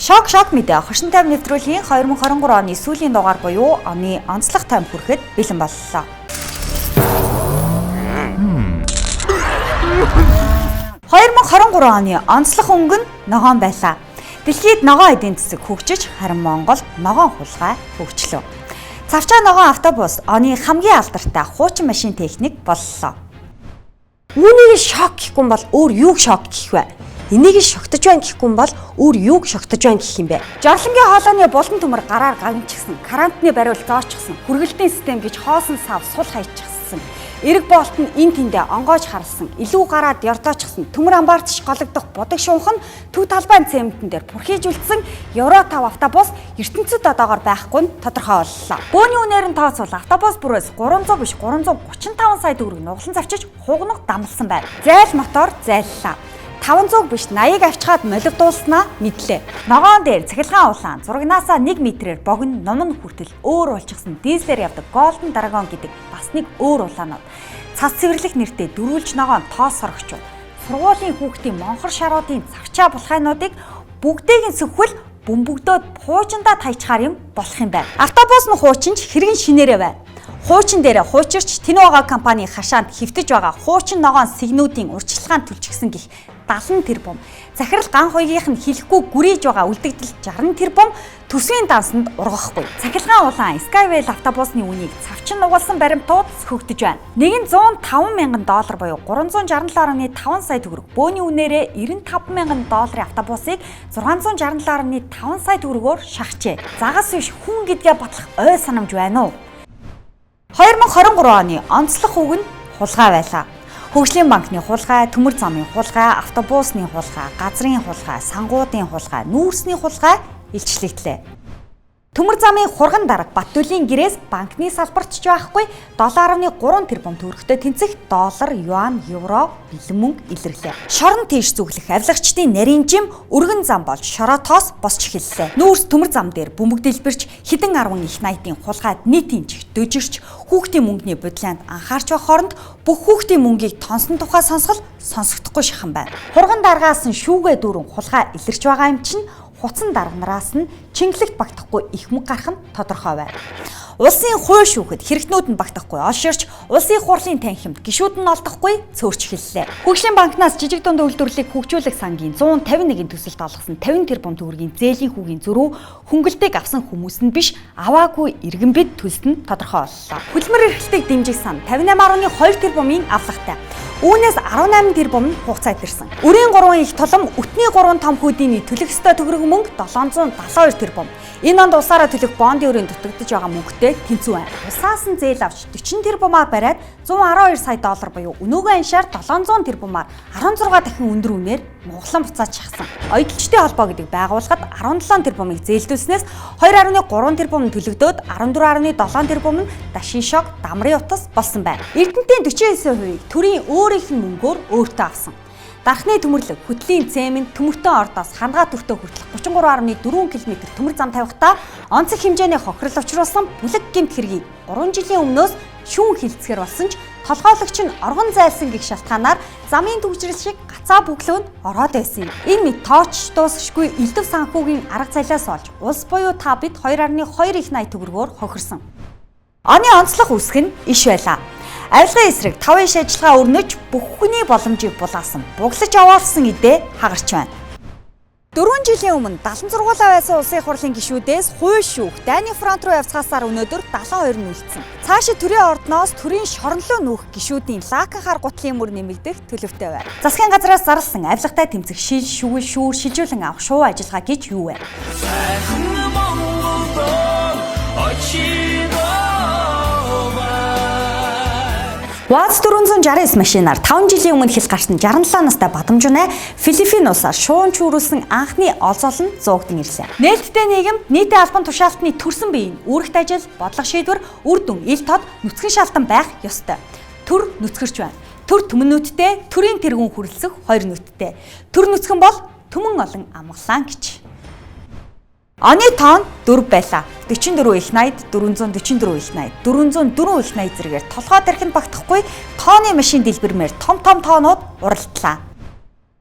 Шок мэдээ хошин тайм нэвтрүүлгийн 2023 оны сүүлийн дугаар буюу оны онцлог тайм хүрэхэд бэлэн боллоо. 2023 оны онцлог өнгө нь ногоон байлаа. Дэлхийд ногоон эдийн засаг хөгжиж, харин Монголд ногоон хулгай хөгжлөө. Цавчаа ногоон автобус оны хамгийн алдартай хуучин машин техник боллоо. Үүнийг шок гэхгүй бол өөр юуг шок гэх вэ? Энийг шогтож байна гэхгүй бол өөр юуг шогтож байна гэх юм бэ? Жорлонгийн хоолойны булан төмөр гараар гамчихсан, карантины бариул зоочсон, хүргэлтийн систем гэж хоосон сав сул хайчихсан. Эрэг боолт нь эн тэндээ онгоож харсан, илүү гараад ёрдоочсон, төмөр амбаарч гологдох будаг шунхан төв талбайн цементэн дээр бүрхийж үлдсэн Евро 5 автобус ертөнцид одоогоор байхгүй нь тодорхой боллоо. Бөөний үнээр нь тооцвол автобус бүрээс 300 биш 335 сая төгрөг нуглан завчиж хугнаг дамлсан байна. Зайл мотор зайллаа. 500 биш 80-ыг авчгаад молигдуулснаа мэдлээ. Ногоон дээр цахилгаан улаан зурагнаасаа 1 метрээр богино номон хүртэл өөр болчихсон дизелээр явдаг Golden Dragon гэдэг бас нэг өөр улаанууд. Цас цэвэрлэх нэртэй дөрвөлж ногоон тоос сорогчууд. Сургуулийн хүүхдийн монхор шаруудын цавчаа булхайнуудыг бүгдийг нь сөхвөл бөмбөгдөөд хуучиндаа тайчхаар юм болох юм байна. Автобус нь хуучинч хэрэгэн шинээрээ байна. Хуучин дээрээ хуучирч Тинуага компани хашаанд хэвтэж байгаа хуучин ногоон сигнүүдийн урьдчилгаан төлчихсөн гих 70 тэрбум. Захирал ган хуйгийнх нь хэлэхгүй гүрийж байгаа үлдэгдэл 60 тэрбум төсвийн дансанд ургахгүй. Цахилгаан улаан Skywell автобусны үнийг цавчин нугалсан баримтууд сөхөгдөж байна. Нэг нь $105,000 буюу $367.5 сая төгрөг. Бөөний үнээрээ $95,000 автобусыг $667.5 сая төгрөгөөр шахажээ. Загас биш хүн гэдгээ батлах ой санамж байна уу? 2023 оны онцлог үг нь хулгай байлаа. Хөгжлийн банкны хулгай, төмөр замын хулгай, автобусны хулгай, газрын хулгай, сангуудын хулгай, нүүрсний хулгай илчлэгдлээ. Төмөр замын хурган дарга Баттүлийн гэрээс банкны салбартч байхгүй 7.3 тэрбум төгрөгтэй тэнцэх доллар, юан, евро, бэлэн мөнгө илэрлээ. Шорон тийш зүглэх авилгачдын нарийн жим өргөн зам болж шороотоос босч эхэллээ. Нүүрс төмөр зам дээр бөмбөг дэлбэрч хэдэн 10 их найдын хулгайд нийтийн чих дөжирч хүүхдийн мөнгөний бодлоонд анхаарч байх хооронд бүх хүүхдийн мөнгийг тонсон тухай сонсогдохгүй шахан байна. Хурган даргаас нь шүүгээ дүүрэн хулгай илэрч байгаа юм чинь хуцан дарганараас нь чингэлэгт багтахгүй их мөнгө гарах нь тодорхой байна. Улсын хууль шүүхэд хэрэгтнүүд нь багтахгүй олширч, улсын хурлын танхимд гишүүд нь олдохгүй цөөрч эхэллээ. Хөгжлийн банкнаас жижиг дунд үйлдвэрлэлийг хөгжүүлэх сангийн 151 төсөлд олгосон 50 тэрбум төгрөгийн зээлийн хүүгийн зөрүү хөнгөлтийг авсан хүмүүс нь биш, аваагүй иргэн бид төлөлт нь тодорхой боллоо. Хөдөлмөр эрхлэлтийг дэмжих сан 58.2 тэрбумын авлагатай. Үүнээс 18 тэрбум нь хугацаа идэрсэн. Өрийн 3 их толом, өтний 3 том хүүдийн төлөх ёстой төгрөг мөнгө 772 тэрбум. Энэ онд улсаараа төлөх бондын өрийн дутагдж байгаа мөнгөтэй тэнцүү байна. Улсаас нь зээл авч 40 тэрбумаар бариад $112 сая буюу өнөөгөө аншаар 700 тэрбумаар 16 дахин өндөр үнээр муглан буцаад шахсан. Оёдолчдын холбоо гэдэг байгууллагад 17 тэрбумыг зээлдүүлснээс 2.3 тэрбум нь төлөгдөөд 14.7 тэрбум нь дашин шок, дамрын утас болсон байна. Эрдэнэтийн 49%-ийг төрийн өөрийнх нь мөнгөөр өөртөө авсан. Дархны төмөрлөг, хөтлийн цемент, төмөртөө ордоос хангаа төртөө хүртэлх 33.4 км төмөр зам тавихтаа онцгой хэмжээний хохирол учруулсан бүлэг гэмт хэргийг 3 жилийн өмнөөс шүүн хилцгээр болсон ч толгойлогч нь оргон зайлсан гэх шалтгаанаар замын төвчрэл шиг гацаа бүглөөнд ороод байсан юм. Энэ мэд тооч дуусахгүй элдв санхүүгийн арга цалиас олж улс буюу та бид 2.2 их найт төгрөгөөр хохирсон. Оны онцлог үсэг нь иш байлаа. Авилгын эсрэг 5 иш ажиллагаа өрнөж бүх хүний боломжийг булаасан, буглаж аваарсан эдээ хагарч байна. 4 жилийн өмнө 76-аа байсан улсын хурлын гишүүдээс хууль шүүх Дайны фронт руу явцгаасаар өнөөдөр 72 нь үлдсэн. Цаашид төрийн ордноос төрийн шоронлоо нүүх гишүүдийн лаакан хар гутлын мөр нэмэгдэх төлөвтэй байна. Засгийн газраас зарласан авилгатай тэмцэх шил, шүүл, шүүр, шилжүүлэн авах шуу ажиллагаа гэж юу вэ? ВАЗ 469 машинаар 5 жилийн өмнө хэл гарсан 67 настай Бадамжунай Филиппин улсаар шуун чүүрүүлсэн анхны олзол нь зуугдан ирлээ. Нээлттэй нийгэмд нийтийн албан тушаалтны төрсөн биеийн үүрэгт ажил, бодлого шийдвэр, үр дүн, ил тод, нүцгэн шалтан байх ёстой. Төр нүцгэрч байна. Төр төмөн нүдтэй, төрийн тэргүүн хүрэлцэх 2 нүдтэй. Төр нүцгэн бол төмөн олон амгалаан гэж. Оны тоон 4 байлаа. 44 их найд, 444 их найд, 404 их найд зэрэгээр толгой тархинд багтахгүй тооны машин дэлбэрмээр том тоонууд уралдлаа.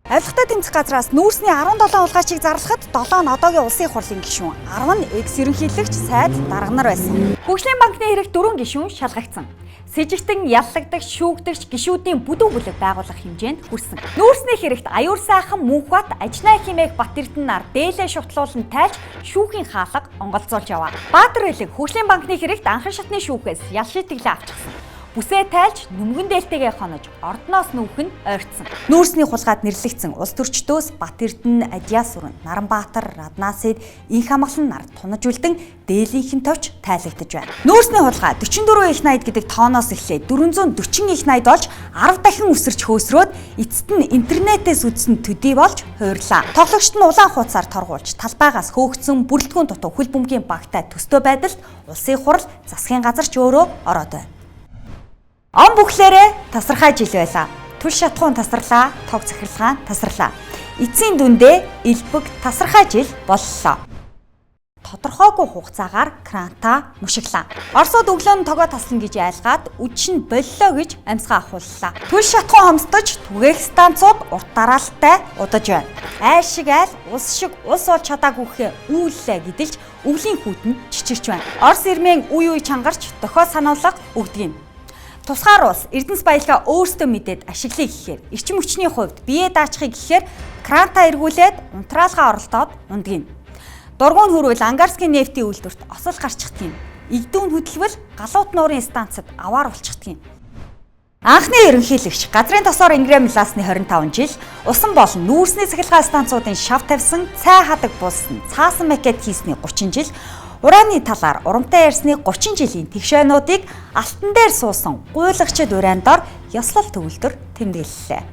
Авилгатай тэмцэх газраас нүүрсний 17 улгайчийг зарлахад 7 нь одоогийн улсын их хурлын гишүүн, 10 нь экс-ерөнхийлөгч сайд дарга нар байсан. Хөгжлийн банкны хэрэг 4 гишүүн шалгагдсан. С ิจ гтэн яллагдагч, шүүгдэгч гишүүдийн бүдүүн бүлэг байгуулах хэмжээнд хүрсэн. Нүүрсний хэрэгт Аюур сайхан Мөнхбат, Ажнай хэмээх Бат Эрдэнэ нар дээлээ шутлуулан тайлж шүүхийн хаалга онголцуулж яваа. Баатар Элэг Хөгжлийн банкны хэрэгт анхан шатны шүүхээс ял шийтгэлээ авчихсан. Бүсээ тайлж нүмгэн дээлтэйгээ хонож ордноос нүүх нь ойртсон. Нүүрсний хулгайд нэрлэгдсэн улс төрчдөөс Бат Эрдэнэ, Адяас сүрэн, Наранбаатар, Раднасид инх хамгаалан нар тунаж үлдэн дээлийнхэн товч тайлагдж байна. Нүүрсний хулгай 44 их найд гэдэг тооноос эхлээд 440 их найд болж 10 дахин өсөрч хөөсрөөд эцэст нь интернетээс үзсэн төдий болж хуурлаа. Тоглогчд нь улаан хуудасаар торгуулж талбайгаас хөөгдсөн бүрэлдэхүүн дутуу хөл бөмбөгийн багтай төстэй байдалд улсын хурал засгийн газар ч өөрөө ороод байна. Он бүхлээрээ тасархай жил байлаа. Түл шатхуун тасарлаа, тог захиралгаан тасарлаа. Эцсийн дүндээ элбэг тасархай жил боллоо. Тодорхойгүй хугацаагаар кранта мушиглаа. Оросууд өглөөний тогоо таслана гэж айлгаад үдшин боллоо гэж амьсгаа ахууллаа. Түл шатхуун хомсдож түгээх станцууд урт дараалттай удаж байна. Айл шиг айл, ус шиг ус бол чадаагүйхээ үүллээ гэдэлж өвлийн хүүтэн чичирч байна. Орос ирмэн үе чангарч дохио сануулга өгдөг юм. Тусгаар улс Эрдэнэс баялгаа өөрсдөө мэдээд ашиглая гэхээр эрчим хүчний хувьд бие даачхыг гэхээр кранта эргүүлээд унтраалгаа оролдоод ундгийг. Дургуун хөрвөл ангарскийн нефтийн үйлдвэрт осол гарчихдаг юм. Игдүүн хөдөлгөл галуут нуурын станцад аваар болчихдаг юм. Анхны ерөнхийлөгч газрын тосоор Ингрэм Ласны 25 жил, усан болон нүүрсний цахилгаан станцуудын шав тавьсан, цай хадаг булсан, цаасан макет хийсний 30 жил, ураны талаар урамтай ярьсны 30 жилийн тэгшээнүүдийг алтан дээр суусан гуйлагчид урайндор ёслол төвлөрд тэмдэглэлээ.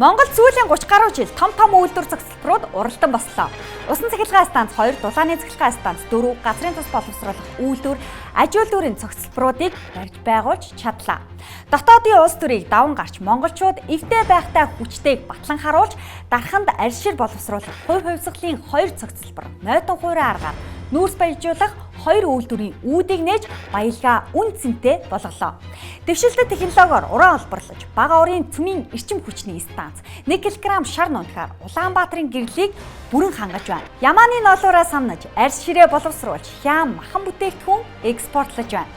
Монгол сүүлийн 30 гаруй жил том үйлдвэр цогцлборууд уралдан бослоо. Усан цахилгаан станц 2, дулааны цахилгаан станц 4, газрын тус боловсруулах үйлдвэр, аж үйлдвэрийн цогцлборуудыг барьж байгуулж чадлаа. Дотоодын улс төрийг даван гарч монголчууд эвдээ байхтай хүчтэйг батлан харуулж дарханд арьсшир боловсруулах хувь хувьсгалын 2 цогцлбор, нойтон хуурай аргаар нүүрс баяжуулах 2 үйлдвэрийн үүдийг нээж баялгаа үн цэнтэй болголоо. Дэвшилтэт технологиор уран олборлож, бага урын цөмийн эрчим хүчний станц 1 кг шар нунахаар Улаанбаатарын гэрлийг бүрэн хангаж байна. Ямааны ноолуураа самнаж, арьс ширээ боловсруулж, хяам махан бүтээгдэхүүн экспортлож байна.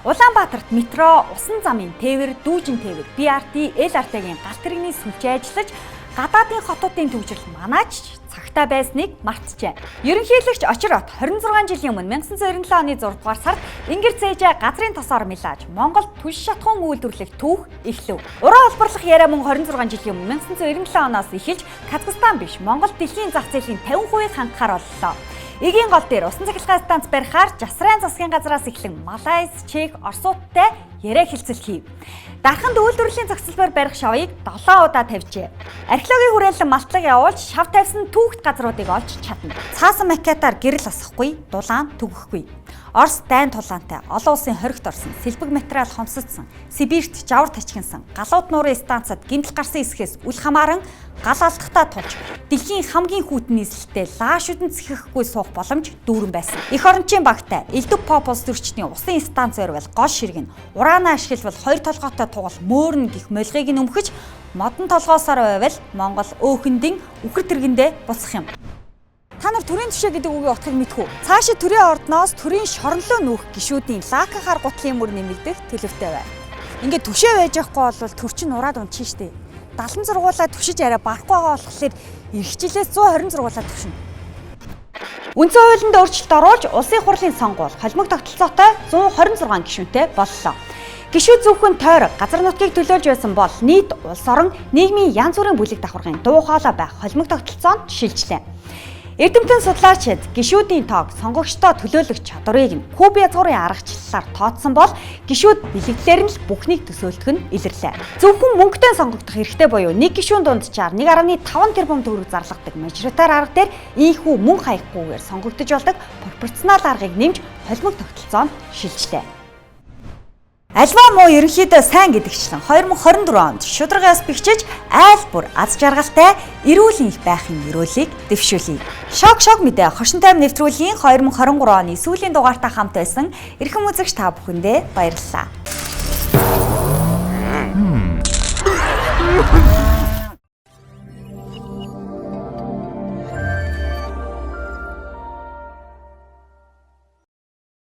Улаанбаатарт метро, усан замын тээвэр, дүүжин тээвэр, BRT, LRT-гийн галт тэрэгний сүлжээ ажиллаж, гадаадын хотуудын төвжирэл манаач цагтаа байсныг мартжээ. Ерөнхийлөгч Очрот 26 жилийн өмнө 1997 оны 6 дугаар сард Ингэр Цээжээ газрын тосоор мэлааж Монголд түлш шатхуун үйлдвэрлэх түүх эхлэв. Уран олборлох яриа мөн 26 жилийн өмнө 1997 оноос эхэлж Казахстан биш Монгол дэлхийн зах зээлийн 50% хангахаар боллоо. Эгийн гол дээр усан цахилгаан станц барихаар Жасрайн засгийн газраас эхлэн Малайз, Чех, Оросуудтай яриа хэлцэл хийв. Дарханд үйлдвэрлэлийн зохицолбоор барих шавыг 7 удаа тавьжээ. Археологийн хүрээлэн малтлаг явуулж шав тавьсан түүхт газруудыг олж чадна. Цаасан макетаар гэрэл асахгүй, дулаан түгэхгүй. Орос дайн тулаантай олон улсын хоригт орсон, сэлбэг материал хомсдсон, Сибирт жавар тачигнсан, галууд нуурын станцад гэмтэл гарсан эсхээс үл хамааран гал алдахтаа тулж дэлхийн хамгийн хүйтэн нийслэлтэй лаашүдэн цэхэхгүй суух боломж дүүрэн байсан. Эх орончийн багтай элдв попос төрчдийн усын станц ойрвол гол ширэг нь ураанаа ашиглавал 2 толгойтой тугал мөөрн гих молгыг нь өмхөж модон толгоосоор байвал Монгол өөхөндийн үхэр тэргэндээ буцах юм. Та нар төрийн түшээ гэдэг үгийг утгыг мэдэх үү? Цаашид төрийн ордноос төрийн шоронлоо нүүх гишүүдийн лакахаар гутлын мөр нэмэгдэх төлөвтэй байна. Ингээд түшээ байж байхгүй бол төр чинь ураад унчих штеп. 70 зургуулаа түшиж арай барахгүй байгаа болохоор эх жилээс 120 зургуулаа түшинэ. Үндсэн хуулинд өөрчлөлт оруулж улсын хурлын сонгуул холимог тогтолцоотой 126 гишүүнтэй боллоо. Гишүүд зөвхөн тойрог газар нутгийг төлөөлж байсан бол нийт улс орон нийгмийн янз бүрийн бүлэг давхаргын дуу хоолой байх холимог тогтолцоонд шилжлээ. Эрдэмтэн судлаачид гишүүдийн тоог сонгогчдоо төлөөлөх чадварыг нь Куб язгуурын аргачлалаар тооцсон бол гишүүд бэлэгдлэр нь л бүхнийг төсөөлдөх нь илэрлээ. Зөвхөн мөнгөтэй сонгогдох эрхтэй буюу нэг гишүүн дунджаар 1.5 тэрбум төгрөг зарлагдаг мажоритар арга дээр ийхүү мөнгө хаяггүйгээр сонгогдож болдог пропорционал аргыг нэмж холимог тогтолцоонд шилжлээ. Альва муу ерөнхийдөө сайн гэдэгчлэн 2024 онд шударгаас бэхжиж айл бүр аз жаргалтай эрүүл их байхын өрөөлийг дэвшүүлье. Шок мэдээ хошин тайм нэвтрүүлгийн 2023 оны сүүлийн дугаартаа хамт байсан эрхэм үзэгч та бүхэндээ баярлалаа.